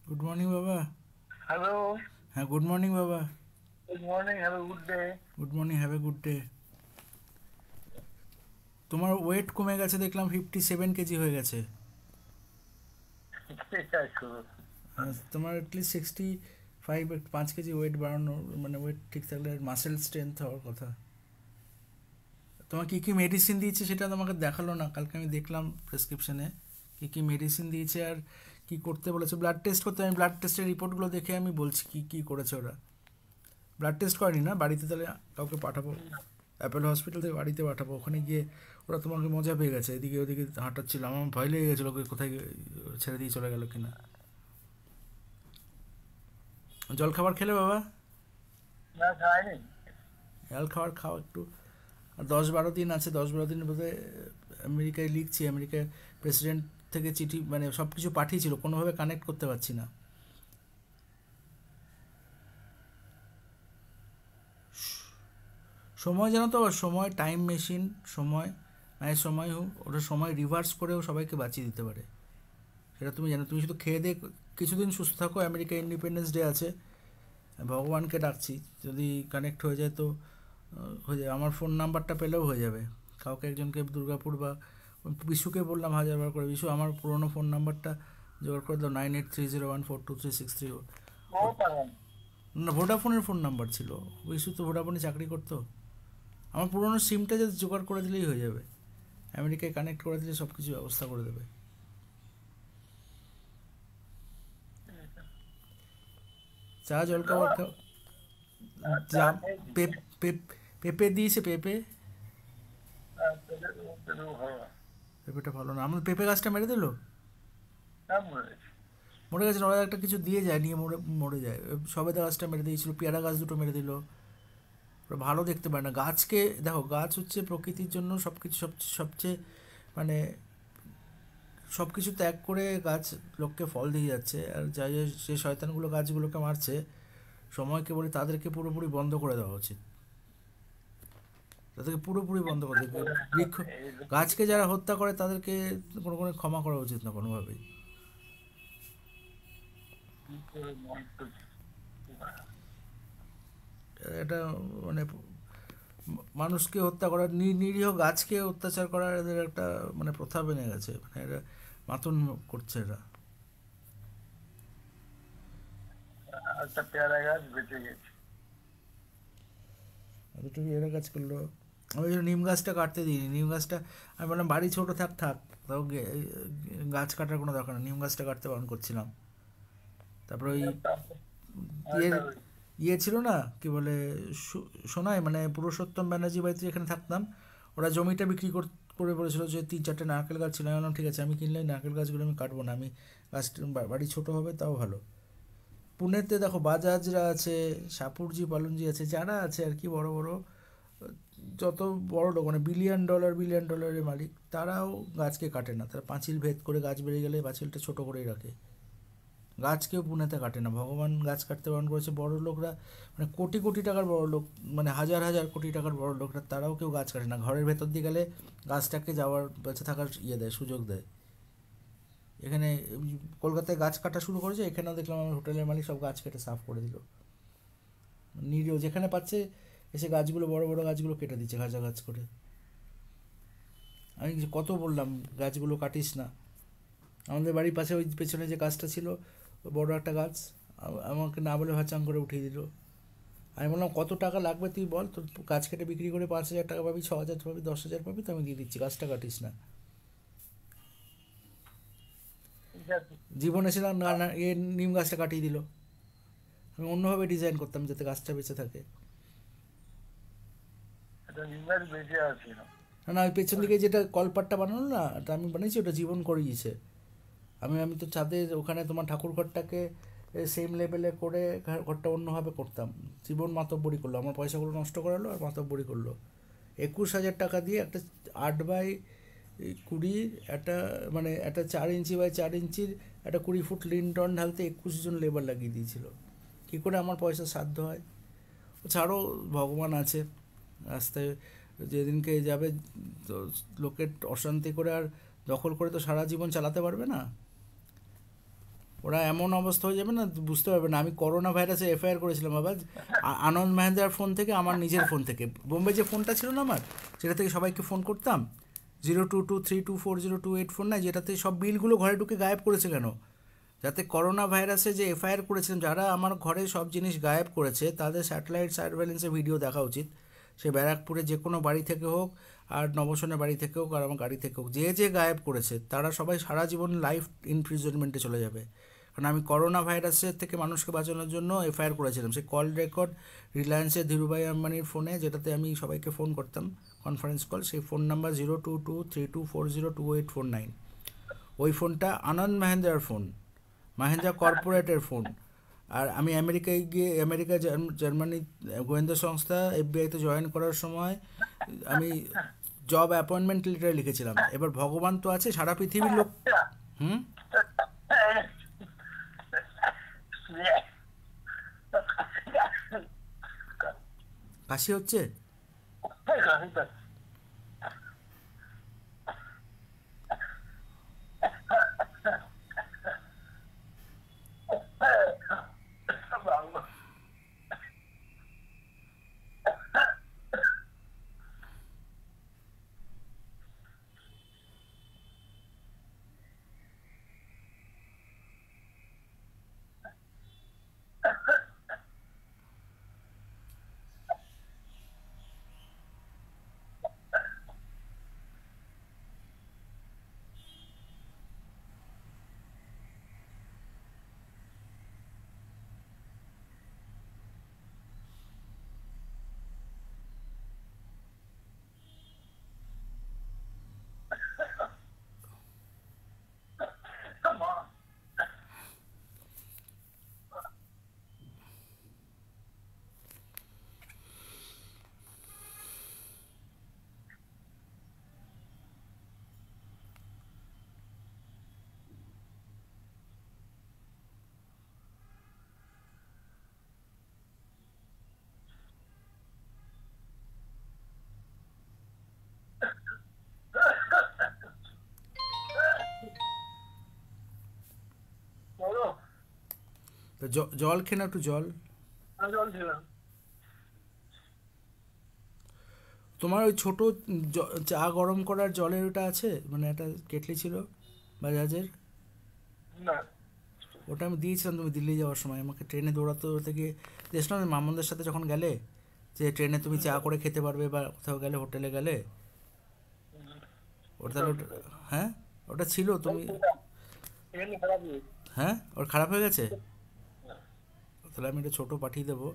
Good morning বাবা। Hello, হ্যাঁ, good morning বাবা। Good morning, have a good day. Good morning, have a good day. তোমার wait কমে গেছে দেখলাম, 57 কেজি হয়ে গেছে। ঠিক আছে। তোমার অ্যাটলিস্ট 65, 5 কেজি ওয়েট বাড়ানো, মানে ওয়েট ঠিক থাকলে মাসেল স্ট্রেংথ হওয়ার কথা। তোমার কী কী মেডিসিন দিয়েছে সেটা তোমাকে দেখালো না, কালকে আমি দেখলাম প্রেসক্রিপশনে কী কী মেডিসিন দিয়েছে আর কি করতে বলেছে। ব্লাড টেস্ট করতে, আমি ব্লাড টেস্টের রিপোর্টগুলো দেখে আমি বলছি কী কী করেছে ওরা। ব্লাড টেস্ট করেনি না বাড়িতে, তাহলে কাউকে পাঠাবো, অ্যাপেলো হসপিটাল থেকে বাড়িতে পাঠাবো। ওখানে গিয়ে ওরা তোমাকে মজা পেয়ে গেছে, এদিকে ওদিকে হাঁটাচ্ছিল, আমার ভয় লেগে গেছিলো ওকে কোথায় ছেড়ে দিয়ে চলে গেল কিনা। জল খাবার খেলে বাবা? না, খাইনি। জল খাবার খাও একটু। আর 10-12 দিন আছে, 10-12 দিন বোধহয় আমেরিকায় লিখছি, আমেরিকায় প্রেসিডেন্ট থেকে চিঠি, মানে সব কিছু পাঠিয়েছিল, কোনোভাবে কানেক্ট করতে পারছি না। সময় জানো তো, সময় টাইম মেশিন, সময় মায়ের সময় হোক, ওটা সময় রিভার্স করেও সবাইকে বাঁচিয়ে দিতে পারে। সেটা তুমি জানো, তুমি শুধু খেয়ে দিয়ে কিছুদিন সুস্থ থাকো। আমেরিকা ইন্ডিপেন্ডেন্স ডে আছে, ভগবানকে ডাকছি যদি কানেক্ট হয়ে যায় তো হয়ে যাবে। আমার ফোন নাম্বারটা পেলেও হয়ে যাবে, কাউকে একজনকে দুর্গাপুর বা বিশুকে বললাম 1000 বার করে, বিশু আমার পুরোনো ফোন নাম্বারটা জোগাড় করে দাও, 9830142363। ও পারেন। না, ভোডাফোনের ফোন নাম্বার ছিল, বিশু তো ভোডাফোনে চাকরি করতো। আমার পুরোনো সিমটা যদি জোগাড় করে দিলেই হয়ে যাবে, আমেরিকায় কানেক্ট করে দিলে সব কিছু ব্যবস্থা করে দেবে। চা জল খাবার খাও। চা যা খেয়েছি। পেঁপে দিয়েছে, পেঁপে। পেটে ভালো না। পেঁপেটা ভালো না, আমার পেঁপে গাছটা মেরে দিল। হ্যাঁ, মরেছি। মরে গেছে না, ওরা একটা কিছু দিয়ে যায়, নিয়ে মরে মরে যায়। সবেদা গাছটা মেরে দিয়েছিল, পেয়ারা গাছ দুটো মেরে দিল। ওরা ভালো দেখতে পায় না গাছকে। দেখো, গাছ হচ্ছে প্রকৃতির জন্য সব কিছু, সবচেয়ে মানে সব কিছু ত্যাগ করে গাছ লোককে ফল দিয়ে যাচ্ছে। আর যাই যে শয়তানগুলো গাছগুলোকে মারছে, সময়কে বলি তাদেরকে পুরোপুরি বন্ধ করে দেওয়া উচিত, তাদেরকে পুরোপুরি বন্ধ করে দেবে। বৃক্ষ গাছকে যারা হত্যা করে তাদেরকে কোনো কোনো ক্ষমা করা উচিত না কোনোভাবেই। এটা মানে মানুষকে হত্যা করা, নিরীহ গাছকে অত্যাচার করার এদের একটা মানে প্রথা বেনে গেছে, মানে এরা মাতন করছে এরা। একটা পেয়ারা গাছ বেঁচে গেছে। এতটুকু এরা কাজ করলো। আমি ওই জন্য নিম গাছটা কাটতে দিইনি, নিম গাছটা আমি বললাম বাড়ি ছোটো থাক থাক, তাও গাছ কাটার কোনো দরকার নেই, নিম গাছটা কাটতে বারণ করছিলাম। তারপরে ওই ইয়ে ইয়ে ছিল না কি বলে, শোনায় মানে পুরুষোত্তম ব্যানার্জি বাড়িতে যেখানে থাকতাম, ওরা জমিটা বিক্রি করে বলেছিল যে 3-4টে নারকেল গাছ ছিল। আমি বললাম ঠিক আছে, আমি কিনলে নারকেল গাছগুলো আমি কাটবো না, আমি গাছটা বাড়ি ছোটো হবে তাও ভালো। পুনেতে দেখো বাজাজরা আছে, সাপুরজি পালনজি আছে, যারা আছে আর কি বড় বড় যত বড় লোক, মানে বিলিয়ন ডলারের মালিক, তারাও গাছকে কাটে না। তারা পাঁচিল ভেদ করে গাছ বেড়ে গেলে পাঁচিলটা ছোট করেই রাখে। গাছ কেউ পুনেতে কাটে না, ভগবান গাছ কাটতে বারণ করেছে। বড় লোকরা, মানে কোটি কোটি টাকার বড় লোক, মানে হাজার হাজার কোটি টাকার বড় লোকরা, তারাও কেউ গাছ কাটে না। ঘরের ভেতর দিয়ে গেলে গাছটাকে যাওয়ার, বেঁচে থাকার ইয়ে দেয়, সুযোগ দেয়। এখানে কলকাতায় গাছ কাটা শুরু করেছে, এখানেও দেখলাম আমার হোটেলের মালিক সব গাছ কেটে সাফ করে দিল। নিরীহ যেখানে পাচ্ছে এসে গাছগুলো, বড় বড় গাছগুলো কেটে দিচ্ছে গাছ গাছ করে। আমি কত বললাম গাছগুলো কাটিস না। আমাদের বাড়ির পাশে ওই পেছনে যে গাছটা ছিল, বড় একটা গাছ, আমাকে না বলে ভাচাং করে উঠিয়ে দিল। আমি বললাম কত টাকা লাগবে তুই বল, তোর গাছ কেটে বিক্রি করে 5,000 টাকা পাবি, 6,000 পাবি, 10,000 পাবি, তো আমি দিয়ে দিচ্ছি, গাছটা কাটিস না। ঠিক আছে। জীবনে ছিলাম না না, এ নিম গাছটা কাটিয়ে দিল। আমি অন্যভাবে ডিজাইন করতাম যাতে গাছটা বেঁচে থাকে। এটা নিমের বেঁচে আছে না। না না, ওই পেছন দিকে যেটা কলপাটটা বানানো না, ওটা আমি বানিয়েছি, ওটা জীবন করিয়েছে। আমি তো ছাদে ওখানে তোমার ঠাকুর ঘরটাকে সেম লেভেলে করে ঘরটা অন্যভাবে করতাম। জীবন মাতব্বরি করলো, আমার পয়সাগুলো নষ্ট করালো আর মাতব্বরি করলো। 21,000 টাকা দিয়ে একটা 8x20 একটা, মানে একটা 4 ইঞ্চি বাই 4 ইঞ্চির একটা 20 ফুট লিনটন ঢালতে 21 জন লেবার লাগিয়ে দিয়েছিল। কী করে আমার পয়সা সাধ্য হয়? ছাড়ো, ভগবান আছে। রাস্তায় যেদিনকে যাবে তো লোকের অশান্তি করে আর দখল করে তো সারা জীবন চালাতে পারবে না। ওরা এমন অবস্থা হয়ে যাবে না, বুঝতে পারবে না। আমি করোনা ভাইরাসে এফআইআর করেছিলাম বাবা, আনন্দ মাহেন্দ্রার ফোন থেকে, আমার নিজের ফোন থেকে। বোম্বে যে ফোনটা ছিল না আমার, যেটা থেকে সবাইকে ফোন করতাম, 0223240284 নাই, যেটাতে সব বিলগুলো ঘরে ঢুকে গায়েব করেছে কেন? যাতে করোনা ভাইরাসে যে এফআইআর করেছিলাম, যারা আমার ঘরে সব জিনিস গায়েব করেছে তাদের স্যাটেলাইট সার্ভেলেন্সের ভিডিও দেখা উচিত। সে ব্যারাকপুরে যে কোনো বাড়ি থেকে হোক, আর নবসনের বাড়ি থেকে হোক, আর আমার গাড়ি থেকে হোক, যে যে গায়েব করেছে তারা সবাই সারা জীবন লাইফ ইনপ্রিজনমেন্টে চলে যাবে। কারণ আমি করোনা ভাইরাসের থেকে মানুষকে বাঁচানোর জন্য এফআইআর করেছিলাম। সেই কল রেকর্ড রিলায়েন্সের ধীরুভাই আম্বানির ফোনে, যেটাতে আমি সবাইকে ফোন করতাম কনফারেন্স কল, সেই ফোন নাম্বার 022324028849। ওই ফোনটা আনন্দ মাহেন্দ্রার ফোন, মাহেন্দ্রা কর্পোরেটের ফোন। আর আমি আমেরিকায় গিয়ে, আমেরিকা জার্মানি গোয়েন্দা সংস্থা এফবিআইতে জয়েন করার সময় আমি জব অ্যাপয়েন্টমেন্ট লেটার লিখেছিলাম। এবার ভগবান তো আছে, সারা পৃথিবীর লোক। হুম, কাশি হচ্ছে? তো জল খেয়ে না, একটু জল। জল ছিলাম। তোমার ওই ছোটো চা গরম করার জলের ওটা আছে, মানে একটা কেটলি ছিল বাজাজের, না, ওটা আমি দিয়েছিলাম তুমি দিল্লি যাওয়ার সময়। আমাকে ট্রেনে দৌড়াতে দৌড়াতে গিয়ে দেখলাম মামুনদের সাথে যখন গেলে, যে ট্রেনে তুমি চা করে খেতে পারবে, বা কোথাও গেলে হোটেলে গেলে, ওটা তাহলে হ্যাঁ ওটা ছিল তুমি। এখানে খারাপ নেই। হ্যাঁ, ওর খারাপ হয়ে গেছে? তাহলে আমি এটা ছোটো পাঠিয়ে দেবো,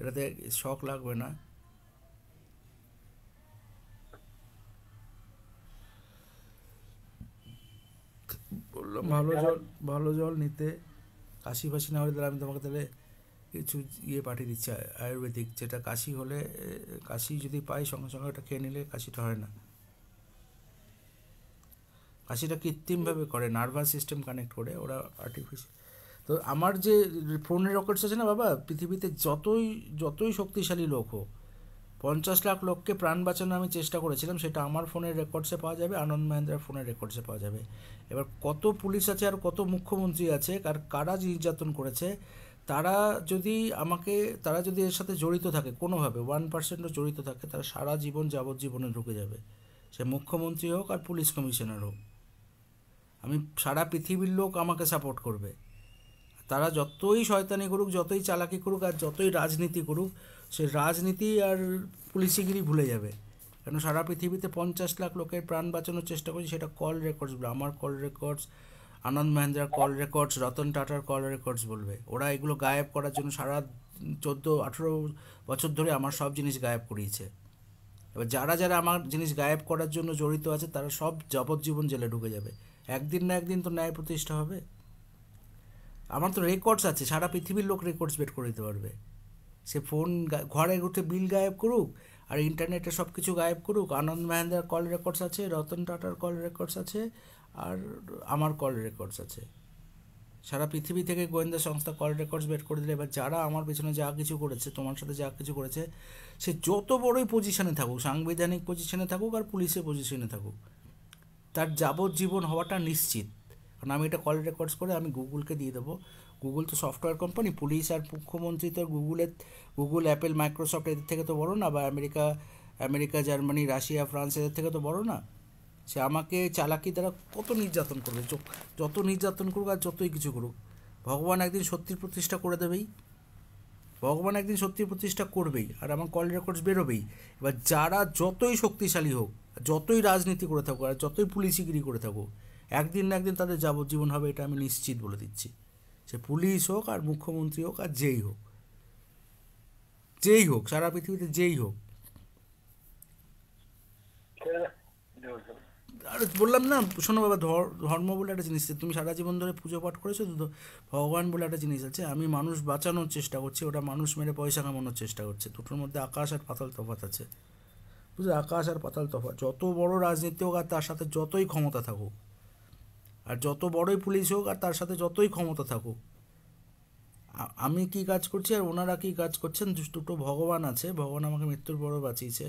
এটাতে শক লাগবে না। বললাম ভালো জল নিতে। কাশি ফাশি না হলে তাহলে আমি তোমাকে তাহলে কিছু ইয়ে পাঠিয়ে দিচ্ছি আয়ুর্বেদিক, যেটা কাশি হলে, কাশি যদি পাই সঙ্গে সঙ্গে ওটা খেয়ে নিলে কাশিটা হয় না। কাশিটা কৃত্রিমভাবে করে, নার্ভাস সিস্টেম কানেক্ট করে ওরা, আর্টিফিশিয়াল। তো আমার যে ফোনের রেকর্ডস আছে না বাবা, পৃথিবীতে যতই শক্তিশালী লোক হোক, 50 লাখ লোককে প্রাণ বাঁচানো আমি চেষ্টা করেছিলাম, সেটা আমার ফোনের রেকর্ডসে পাওয়া যাবে, আনন্দ মাহেন্দ্রার ফোনের রেকর্ডসে পাওয়া যাবে। এবার কত পুলিশ আছে আর কত মুখ্যমন্ত্রী আছে, কারা নির্যাতন করেছে, তারা যদি এর সাথে জড়িত থাকে কোনোভাবে, 1%ও জড়িত থাকে, তারা সারা জীবন যাবজ্জীবনে ঢুকে যাবে। সে মুখ্যমন্ত্রী হোক আর পুলিশ কমিশনার হোক, আমি সারা পৃথিবীর লোক আমাকে সাপোর্ট করবে। তারা যতই শয়তানি করুক, যতই চালাকি করুক, আর যতই রাজনীতি করুক, সে রাজনীতি আর পুলিশিগিরি ভুলে যাবে। কেন সারা পৃথিবীতে 50 লাখ লোকের প্রাণ বাঁচানোর চেষ্টা করছি, সেটা কল রেকর্ডস বলবে, আমার কল রেকর্ডস, আনন্দ মাহেন্দ্রার কল রেকর্ডস, রতন টাটার কল রেকর্ডস বলবে। ওরা এগুলো গায়েব করার জন্য সারা 14-18 বছর ধরে আমার সব জিনিস গায়েব করিয়েছে। এবার যারা আমার জিনিস গায়েব করার জন্য জড়িত আছে, তারা সব যাবজ্জীবন জেলে ঢুকে যাবে। একদিন না একদিন তো ন্যায় প্রতিষ্ঠা হবে। আমার তো রেকর্ডস আছে, সারা পৃথিবীর লোক রেকর্ডস বের করে দিতে পারবে। সে ফোন ঘরে উঠে বিল গায়েব করুক, আর ইন্টারনেটে সব কিছু গায়েব করুক, আনন্দ মাহেন্দ্রার কল রেকর্ডস আছে, রতন টাটার কল রেকর্ডস আছে, আর আমার কল রেকর্ডস আছে। সারা পৃথিবী থেকে গোয়েন্দা সংস্থা কল রেকর্ডস বের করে দিলে, এবার যারা আমার পেছনে যা কিছু করেছে, তোমার সাথে যা কিছু করেছে, সে যত বড়ই পজিশনে থাকুক, সাংবিধানিক পজিশনে থাকুক আর পুলিশের পজিশনে থাকুক, তার যাবজ্জীবন হওয়াটা নিশ্চিত। কারণ আমি এটা কল রেকর্ডস করে আমি গুগলকে দিয়ে দেবো। গুগল তো সফটওয়্যার কোম্পানি, পুলিশ আর মুখ্যমন্ত্রী তো গুগল, অ্যাপেল, মাইক্রোসফট এদের থেকে তো বড় না, বা আমেরিকা, জার্মানি, রাশিয়া, ফ্রান্স এদের থেকে তো বড় না। সে আমাকে চালাকি দ্বারা কত নির্যাতন করবে, যত নির্যাতন করুক আর যতই কিছু করুক, ভগবান একদিন সত্যির প্রতিষ্ঠা করে দেবেই। ভগবান একদিন সত্যির প্রতিষ্ঠা করবেই, আর আমার কল রেকর্ডস বেরোবেই। এবার যারা যতই শক্তিশালী হোক, যতই রাজনীতি করে থাকুক, আর যতই পুলিশিগিরি করে থাকুক, একদিন না একদিন তাদের যাবজ্জীবন হবে, এটা আমি নিশ্চিত বলে দিচ্ছি। সে পুলিশ হোক আর মুখ্যমন্ত্রী হোক আর যেই হোক সারা পৃথিবীতে যেই হোক। আর বললাম না, শোনো বাবা, ধর্ম বলে একটা জিনিস আছে, তুমি সারা জীবন ধরে পুজো পাঠ করেছো তো, ভগবান বলে একটা জিনিস আছে। আমি মানুষ বাঁচানোর চেষ্টা করছি, ওটা মানুষ মেরে পয়সা কামানোর চেষ্টা করছে। দুটোর মধ্যে আকাশ আর পাতাল তফাৎ আছে, বুঝলে? আকাশ আর পাতাল তফাৎ। যত বড় রাজনীতি হোক আর তার সাথে যতই ক্ষমতা থাকুক, আর যত বড়ই পুলিশ হোক আর তার সাথে যতই ক্ষমতা থাকুক, আমি কি কাজ করছি আর ওনারা কি কাজ করছেন, দুটো ভগবান আছে। ভগবান আমাকে মৃত্যুর বড় বাঁচিয়েছে,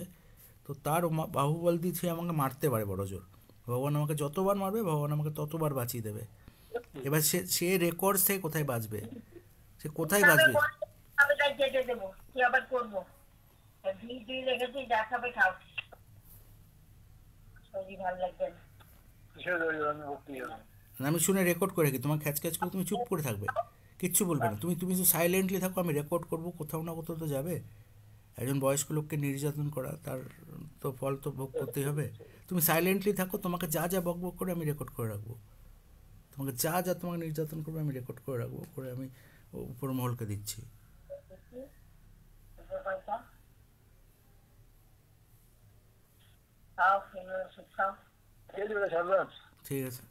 তো তার বাহুবল দিয়ে সে আমাকে মারতে পারে বড় জোর। ভগবান আমাকে যতবার মারবে, ভগবান আমাকে ততবার বাঁচিয়ে দেবে। এবার সে রেকর্ডস থেকে কোথায় বাঁচবে, সে কোথায় বাঁচবে? আমি তাই কেটে দেবো, কি আবার করবো? ঘি দিয়ে রেখেছি, যা খাবে খাও, শরীর ভালো লাগবে না। আমি শুনে রেকর্ড করে রাখি, তোমার খ্যাচ খ্যাচ করে তুমি চুপ করে থাকবে, কিচ্ছু বলবে না। তুমি শুধু সাইলেন্টলি থাকো, আমি রেকর্ড করবো, কোথাও না কোথাও তো যাবে। একজন বয়স্ক লোককে নির্যাতন করা, তার তো ফল তো ভোগ করতেই হবে। তুমি সাইলেন্টলি থাকো, তোমাকে যা যা বক বক করে আমি রেকর্ড করে রাখবো। তোমাকে যা তোমাকে নির্যাতন করবে আমি রেকর্ড করে রাখবো, করে আমি উপর মহলকে দিচ্ছি। খাও, খেয়ে ওষুধ খাও। ঠিক আছে।